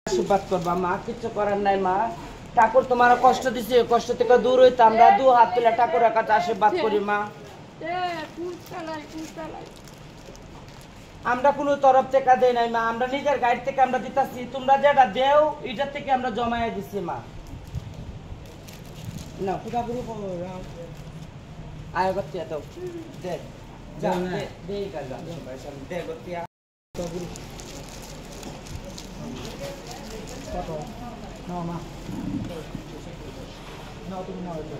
আশীর্বাদ করবা মা, কিছু করার নাই মা। ঠাকুর তোমার কষ্ট দিছে, কষ্ট থেকে দূর হইতে আমরা দু হাত তুলে ঠাকুরের কাছে আশীর্বাদ করি মা। আমরা কোনো তরফ থেকে দেই নাই মা, আমরা নিজের গাইড থেকে আমরা দিতাছি। তোমরা যেটা দেও এটার থেকে আমরা জমায়ে দিছি মা। না খুদা গুরু আয় গতিয়া দাও, দে যা দে দে কাজা দে গতিয়া গুরু কত না মা না তুমি না হইতো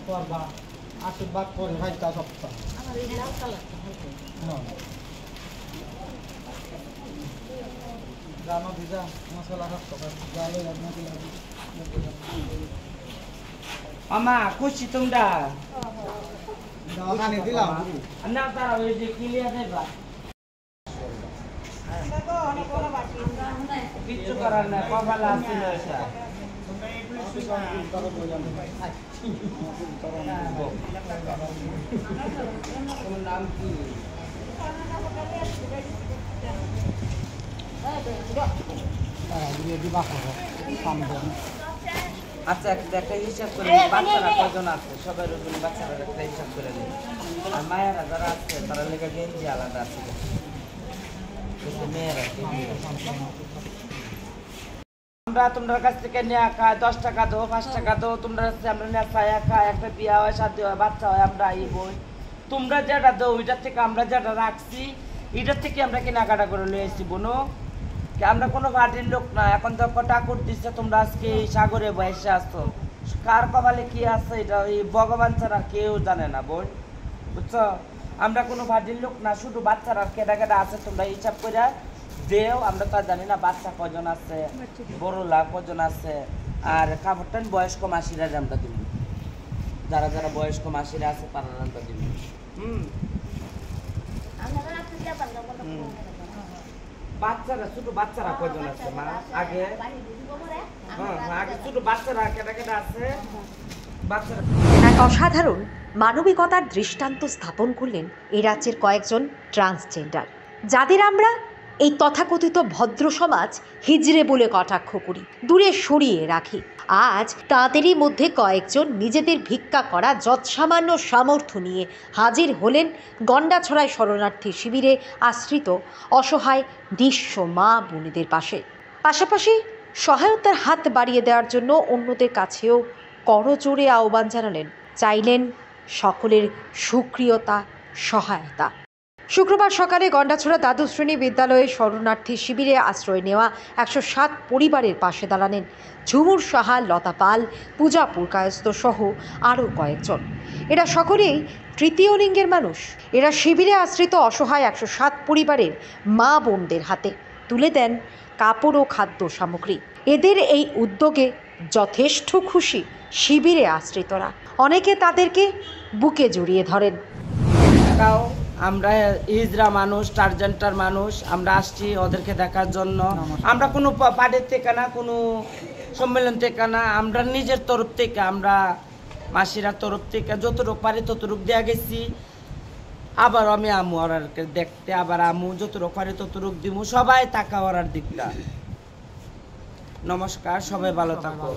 করবা আশীর্বাদ করে ভাই তা সপ্তাহ আমার এই লাল কালারটা ভালো না জানো দিদা মশলা রাখতো জালে আপনাকে লাগবে আমা খুশি তোমরা দাওখানে দিলাম না তারা ওই যে ক্লিয়ার দেবা দেখো অনেক বড় বাটি কিছু করার না কপাল আছে না এটা তোমার নাম কি আচ্ছা একটা হিসাব করে বাচ্চারা কজন আছে সবাই রকম বাচ্চারা একটা হিসাব করে নিই আর মায়েরা যারা আছে তারা লেগে গেঞ্জি আলাদা আছে মেয়েরা আমরা তোমার কাছ থেকে নেওয়া খায় 10 টাকা দাও 5 টাকা দাও তোমরা আমরা নেওয়া খায়া খায় একটা বিয়া হয় শাদী হয় বাচ্চা হয় আমরা এই বই তোমরা যেটা দাও ওইটার থেকে আমরা যেটা রাখছি এটার থেকে আমরা কেনাকাটা করে নিয়ে এসেছি বোনো। আমরা কোনো ভাটির লোক না, এখন যখন ঠাকুর দিচ্ছে তোমরা আজকে এই সাগরে বসে আসছো, কার কপালে কি আছে এটা এই ভগবান ছাড়া কেউ জানে না বোন, বুঝছো? আমরা কোনো ভাটির লোক না, শুধু বাচ্চারা কেটা কেটা আছে তোমরা হিসাব করে দেও। আমরা তো জানি না বাচ্চা কজন আছে, বড়লা কজন আছে, আর কাপড়টান বয়স্ক মাসিরা আমরা দিব, যারা যারা বয়স্ক মাসিরা আছে তারা আমরা দিব। বাচ্চারা ছোট বাচ্চারা কজন আছে মা? আগে আগে ছোট বাচ্চারা কেটা কেটা আছে বাচ্চারা। এক অসাধারণ মানবিকতার দৃষ্টান্ত স্থাপন করলেন এই রাজ্যের কয়েকজন ট্রান্সজেন্ডার, যাদের আমরা এই তথাকথিত ভদ্র সমাজ হিজড়ে বলে কটাক্ষ করি, দূরে সরিয়ে রাখি। আজ তাদেরই মধ্যে কয়েকজন নিজেদের ভিক্ষা করা যৎসামান্য সামর্থ্য নিয়ে হাজির হলেন গন্ডাছড়ায় শরণার্থী শিবিরে আশ্রিত অসহায় নিঃস্ব মা বোনেদের পাশে। পাশাপাশি সহায়তার হাত বাড়িয়ে দেওয়ার জন্য অন্যদের কাছেও করজোড়ে আহ্বান জানালেন, চাইলেন সকলের সুক্রিয়তা সহায়তা। শুক্রবার সকালে গন্ডাছড়া দ্বাদশ শ্রেণী বিদ্যালয়ে শরণার্থী শিবিরে আশ্রয় নেওয়া 107 পরিবারের পাশে দাঁড়ালেন ঝুমুর সাহা, লতা পাল, পূজা পুরকায়স্ত সহ আরও কয়েকজন। এরা সকলেই তৃতীয় লিঙ্গের মানুষ। এরা শিবিরে আশ্রিত অসহায় 107 পরিবারের মা বোনদের হাতে তুলে দেন কাপড় ও খাদ্য সামগ্রী। এদের এই উদ্যোগে যথেষ্ট খুশি শিবিরে আশ্রিতরা। অনেকে তাদেরকে বুকে জড়িয়ে ধরেন। আমরা হিজড়া মানুষ, ট্রান্সজেন্ডার মানুষ, আমরা আসছি ওদেরকে দেখার জন্য। আমরা কোনো পার্টির থেকে না, কোনো সম্মেলন থেকে না, আমরা নিজের তরফ থেকে, আমরা মাসিরা তরফ থেকে যতটুকু পারি ততটুকু দেওয়া গেছি। আবার আমি আমু ওরাকে দেখতে, আবার আমু যতটুকু পারি ততটুকু দিব। সবাই তাকা ওরার দিকটা। নমস্কার, সবাই ভালো থাকো।